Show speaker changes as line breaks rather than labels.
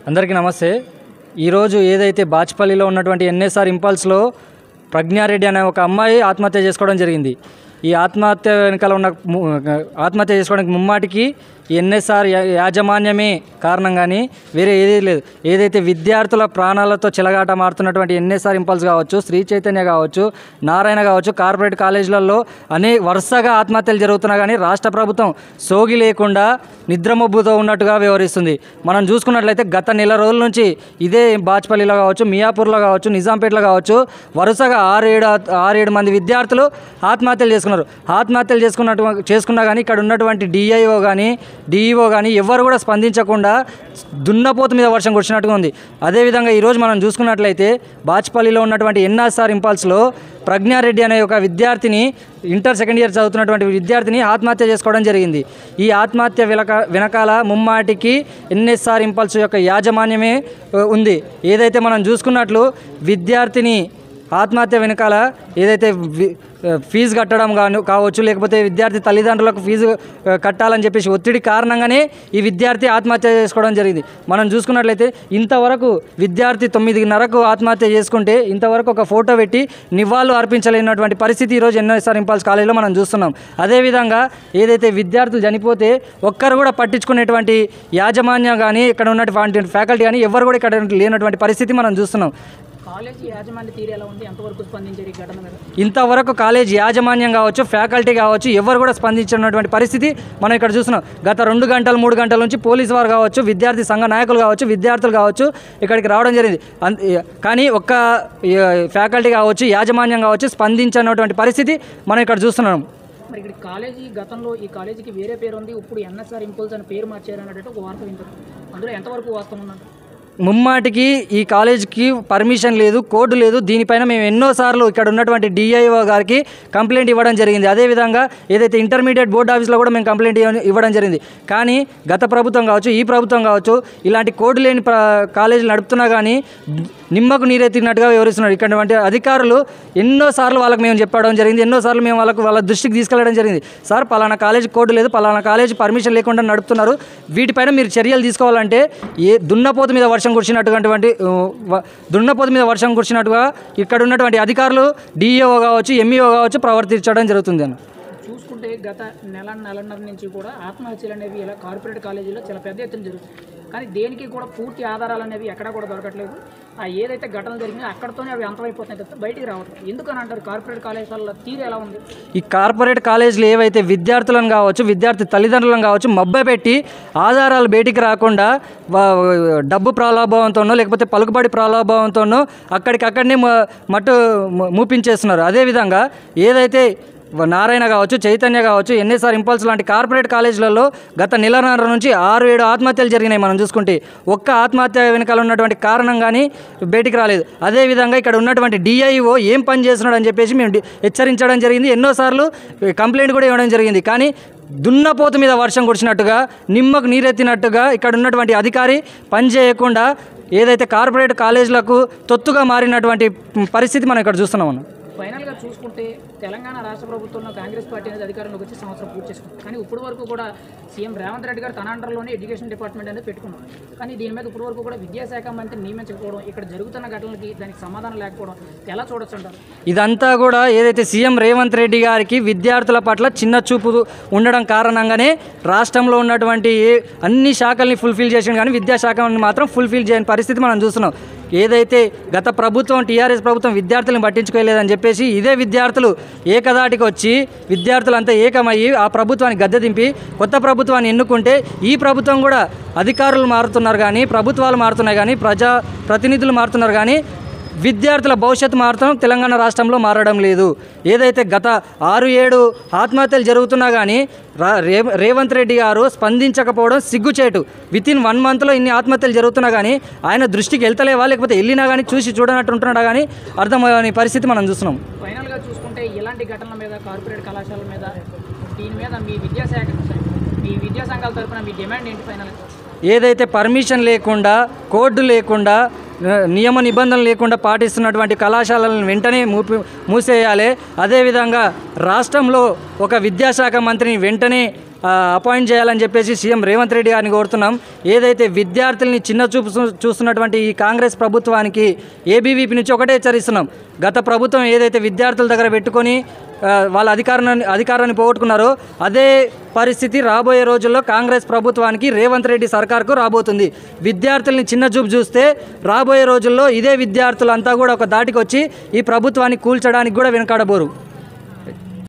అందరికీ నమస్తే. ఈరోజు ఏదైతే బాచ్పల్లిలో ఉన్నటువంటి ఎన్ఎస్ఆర్ ఇంపల్స్లో ప్రజ్ఞారెడ్డి అనే ఒక అమ్మాయి ఆత్మహత్య చేసుకోవడం జరిగింది. ఈ ఆత్మహత్య వెనకాల ఉన్న ఆత్మహత్య చేసుకోవడానికి ముమ్మాటికి ఎన్ఎస్ఆర్ యాజమాన్యమే కారణం, కానీ వేరే ఏదీ లేదు. ఏదైతే విద్యార్థుల ప్రాణాలతో చెలగాట మారుతున్నటువంటి ఎన్ఎస్ఆర్ ఇంపల్స్ కావచ్చు, శ్రీ చైతన్య కావచ్చు, నారాయణ కావచ్చు, కార్పొరేట్ కాలేజీలలో వరుసగా ఆత్మహత్యలు జరుగుతున్నా కానీ రాష్ట్ర ప్రభుత్వం సోగి లేకుండా నిద్రమబ్బుతో ఉన్నట్టుగా వ్యవహరిస్తుంది. మనం చూసుకున్నట్లయితే గత నెల రోజుల నుంచి ఇదే బాచ్పల్లిలో కావచ్చు, మియాపూర్లో కావచ్చు, నిజాంపేటలో కావచ్చు వరుసగా 6-7 మంది విద్యార్థులు ఆత్మహత్యలు చేసుకున్నారు. ఆత్మహత్యలు చేసుకున్నా కానీ ఇక్కడ ఉన్నటువంటి డిఈఓ కానీ ఎవరు కూడా స్పందించకుండా దున్నపోతు మీద వర్షం కురిసినట్టుగా ఉంది. అదేవిధంగా ఈరోజు మనం చూసుకున్నట్లయితే బాచ్పల్లిలో ఉన్నటువంటి ఎన్ఎస్ఆర్ ఇంపల్స్లో ప్రజ్ఞారెడ్డి అనే ఒక విద్యార్థిని, ఇంటర్ సెకండ్ ఇయర్ చదువుతున్నటువంటి విద్యార్థిని ఆత్మహత్య చేసుకోవడం జరిగింది. ఈ ఆత్మహత్య వెనకాల ముమ్మాటికి ఎన్ఎస్ఆర్ ఇంపల్స్ యొక్క యాజమాన్యమే ఉంది. ఏదైతే మనం చూసుకున్నట్లు విద్యార్థిని ఆత్మహత్య వెనకాల ఏదైతే ఫీజు కట్టడం కావచ్చు, లేకపోతే విద్యార్థి తల్లిదండ్రులకు ఫీజు కట్టాలని చెప్పేసి ఒత్తిడి కారణంగానే ఈ విద్యార్థి ఆత్మహత్య చేసుకోవడం జరిగింది. మనం చూసుకున్నట్లయితే ఇంతవరకు విద్యార్థి 9:30కు ఆత్మహత్య చేసుకుంటే ఇంతవరకు ఒక ఫోటో పెట్టి నివాళులు అర్పించలేనటువంటి పరిస్థితి ఈరోజు ఎన్ఎస్ఆర్ ఇంపల్స్ కాలేజీలో మనం చూస్తున్నాం. అదేవిధంగా ఏదైతే విద్యార్థులు చనిపోతే ఒక్కరు కూడా పట్టించుకునేటువంటి యాజమాన్యం కానీ ఇక్కడ ఉన్నటువంటి ఫ్యాకల్టీ కానీ ఎవరు కూడా ఇక్కడ లేనటువంటి పరిస్థితి మనం చూస్తున్నాం.
కాలేజీ యాజమాన్య తీరు ఎలా ఉంది? ఎంతవరకు స్పందించారు ఈ ఘటన మీద?
ఇంతవరకు కాలేజ్ యాజమాన్యం కావచ్చు, ఫ్యాకల్టీ కావచ్చు ఎవరు కూడా స్పందించినటువంటి పరిస్థితి మనం ఇక్కడ చూస్తున్నాం. గత 2 గంటలు 3 గంటల నుంచి పోలీసు వారు కావచ్చు, విద్యార్థి సంఘ నాయకులు కావచ్చు, విద్యార్థులు కావచ్చు ఇక్కడికి రావడం జరిగింది. కానీ ఒక్క ఫ్యాకల్టీ కావచ్చు, యాజమాన్యం కావచ్చు స్పందించినటువంటి పరిస్థితి మనం ఇక్కడ చూస్తున్నాం.
మరి ఇక్కడ కాలేజీ గతంలో ఈ కాలేజీకి వేరే పేరు ఉంది, ఇప్పుడు ఎన్ఎస్ఆర్ ఇంపల్స్ అని పేరు మార్చారు అన్నట్టు ఒక వార్త వింటారు. అందులో ఎంతవరకు వాస్తవం ఉందంట?
ముమ్మాటికి ఈ కాలేజీకి పర్మిషన్ లేదు, కోడ్ లేదు. దీనిపైన మేము ఎన్నోసార్లు ఇక్కడ ఉన్నటువంటి డిఐఓ గారికి కంప్లైంట్ ఇవ్వడం జరిగింది. అదేవిధంగా ఏదైతే ఇంటర్మీడియట్ బోర్డు ఆఫీస్లో కూడా మేము కంప్లైంట్ ఇవ్వడం జరిగింది. కానీ గత ప్రభుత్వం కావచ్చు, ఈ ప్రభుత్వం కావచ్చు ఇలాంటి కోడ్ లేని కాలేజీలు నడుపుతున్నా కానీ నిమ్మకు నీరెత్తినట్టుగా వివరిస్తున్నారు. ఇక్కడ అధికారులు ఎన్నోసార్లు వాళ్ళకి మేము చెప్పడం జరిగింది, ఎన్నోసార్లు మేము వాళ్ళ దృష్టికి తీసుకెళ్లడం జరిగింది. సార్ పలానా కాలేజీ కోడ్ లేదు, పలానా కాలేజీ పర్మిషన్ లేకుండా నడుపుతున్నారు, వీటిపైన మీరు చర్యలు తీసుకోవాలంటే దున్నపోతు మీద వర్షం కురిసినట్టుగా ఇక్కడ ఉన్నటువంటి అధికారులు డిఈఓ కావచ్చు, ఎంఈఓ కావచ్చు ప్రవర్తించడం జరుగుతుంది అన్న.
చూసుకుంటే గత నెలన్నర నుంచి కూడా ఆత్మహత్యలు అనేవి ఇలా కార్పొరేట్ కాలేజీలో చాలా పెద్ద ఎత్తున జరుగుతుంది. కానీ దేనికి కూడా పూర్తి ఆధారాలు అనేవి ఎక్కడా కూడా దొరకట్లేదు. ఆ ఏదైతే ఘటనలు జరిగినాయో అక్కడితోనే అవి అంతమైపోతున్నాయి తప్ప బయటికి రావట్లేదు. ఎందుకని అంటారు? కార్పొరేట్ కాలేజీల తీరు ఎలా ఉంది?
ఈ కార్పొరేట్ కాలేజీలు ఏవైతే విద్యార్థులను కావచ్చు, విద్యార్థి తల్లిదండ్రులను కావచ్చు మభ్యపెట్టి ఆధారాలు బయటికి రాకుండా డబ్బు ప్రలోభావంతోనో లేకపోతే పలుకుబడి ప్రలోభావంతోనో అక్కడికక్కడనే మూపించేస్తున్నారు. అదేవిధంగా ఏదైతే నారాయణ కావచ్చు, చైతన్య కావచ్చు, ఎన్ఎస్ఆర్ ఇంపల్స్ లాంటి కార్పొరేట్ కాలేజీలలో గత నెలన్నర నుంచి 6-7 ఆత్మహత్యలు జరిగినాయి. మనం చూసుకుంటే ఒక్క ఆత్మహత్య వెనకాల ఉన్నటువంటి కారణం కానీ బయటికి రాలేదు. అదేవిధంగా ఇక్కడ ఉన్నటువంటి డిఐఓ ఏం పని చేస్తున్నాడు అని చెప్పేసి మేము హెచ్చరించడం జరిగింది, ఎన్నోసార్లు కంప్లైంట్ కూడా ఇవ్వడం జరిగింది. కానీ దున్నపోతు మీద వర్షం కురిసినట్టుగా, నిమ్మకు నీరెత్తినట్టుగా ఇక్కడ ఉన్నటువంటి అధికారి పని చేయకుండా ఏదైతే కార్పొరేట్ కాలేజీలకు తొత్తుగా మారినటువంటి పరిస్థితి మనం ఇక్కడ చూస్తున్నాం అన్న.
ఫైనల్గా చూసుకుంటే తెలంగాణ రాష్ట్ర ప్రభుత్వంలో కాంగ్రెస్ పార్టీ అనేది అధికారంలోకి వచ్చి సంవత్సరం పూర్తి చేసుకుంది. కానీ ఇప్పటి వరకు కూడా సీఎం రేవంత్ రెడ్డి గారు తన అండర్లోనే ఎడ్యుకేషన్ డిపార్ట్మెంట్ అనేది పెట్టుకున్నారు. కానీ దీని మీద ఇప్పటి వరకు కూడా విద్యాశాఖ మంత్రిని నియమించకపోవడం, ఇక్కడ జరుగుతున్న ఘటనలకి దానికి సమాధానం లేకపోవడం ఎలా చూడొచ్చు అంటారు?
ఇదంతా కూడా ఏదైతే సీఎం రేవంత్ రెడ్డి గారికి విద్యార్థుల పట్ల చిన్న చూపు ఉండడం కారణంగానే రాష్ట్రంలో ఉన్నటువంటి అన్ని శాఖల్ని ఫుల్ఫిల్ చేసింది, కానీ విద్యాశాఖని మాత్రం ఫుల్ఫిల్ చేయని పరిస్థితి మనం చూస్తున్నాం. ఏదైతే గత ప్రభుత్వం టీఆర్ఎస్ ప్రభుత్వం విద్యార్థులను పట్టించుకోలేదని చెప్పేసి ఇదే విద్యార్థులు ఏకదాటికి వచ్చి విద్యార్థులంతా ఏకమయ్యి ఆ ప్రభుత్వాన్ని గద్దె దింపి కొత్త ప్రభుత్వాన్ని ఎన్నుకుంటే ఈ ప్రభుత్వం కూడా అధికారులు మారుతున్నారు కానీ, ప్రభుత్వాలు మారుతున్నాయి కానీ, ప్రతినిధులు మారుతున్నారు కానీ విద్యార్థుల భవిష్యత్తు మాత్రం తెలంగాణ రాష్ట్రంలో మారడం లేదు. ఏదైతే గత 6-7 ఆత్మహత్యలు జరుగుతున్నా కానీ రేవంత్ రెడ్డి గారు స్పందించకపోవడం సిగ్గుచేటు. వితిన్ 1 మంత్లో ఇన్ని ఆత్మహత్యలు జరుగుతున్నా కానీ ఆయన దృష్టికి వెళ్తలేవా, లేకపోతే వెళ్ళినా కానీ చూడనట్టు ఉంటున్నాడా కానీ అర్థమయ్యే పరిస్థితి మనం చూస్తున్నాం.
ఫైనల్గా చూసుకుంటే ఇలాంటి ఘటనల మీద, కార్పొరేట్ కళాశాలల మీద, దీని మీద మీ విద్యా సంఘాల తరఫున మీ డిమాండ్ ఏంటి? ఫైనల్గా
ఏదైతే పర్మిషన్ లేకుండా, కోడ్ లేకుండా, నియమ నిబంధనలు లేకుండా పాటిస్తున్నటువంటి కళాశాలలను వెంటనే మూసేయాలి. అదేవిధంగా రాష్ట్రంలో ఒక విద్యాశాఖ మంత్రిని వెంటనే అపాయింట్ చేయాలని చెప్పేసి సీఎం రేవంత్ రెడ్డి గారిని కోరుతున్నాం. ఏదైతే విద్యార్థుల్ని చిన్న చూపు చూస్తున్నటువంటి ఈ కాంగ్రెస్ ప్రభుత్వానికి ఏబీవీపీ నుంచి ఒకటే హెచ్చరిస్తున్నాం. గత ప్రభుత్వం ఏదైతే విద్యార్థుల దగ్గర పెట్టుకొని వాళ్ళ అధికారాన్ని పోగొట్టుకున్నారో అదే పరిస్థితి రాబోయే రోజుల్లో కాంగ్రెస్ ప్రభుత్వానికి రేవంత్ రెడ్డి సర్కార్కు రాబోతుంది. విద్యార్థుల్ని చిన్న చూపు చూస్తే రాబోయే రోజుల్లో ఇదే విద్యార్థులంతా కూడా ఒక దాటికి వచ్చి ఈ ప్రభుత్వాన్ని కూల్చడానికి కూడా వెనకాడబోరు.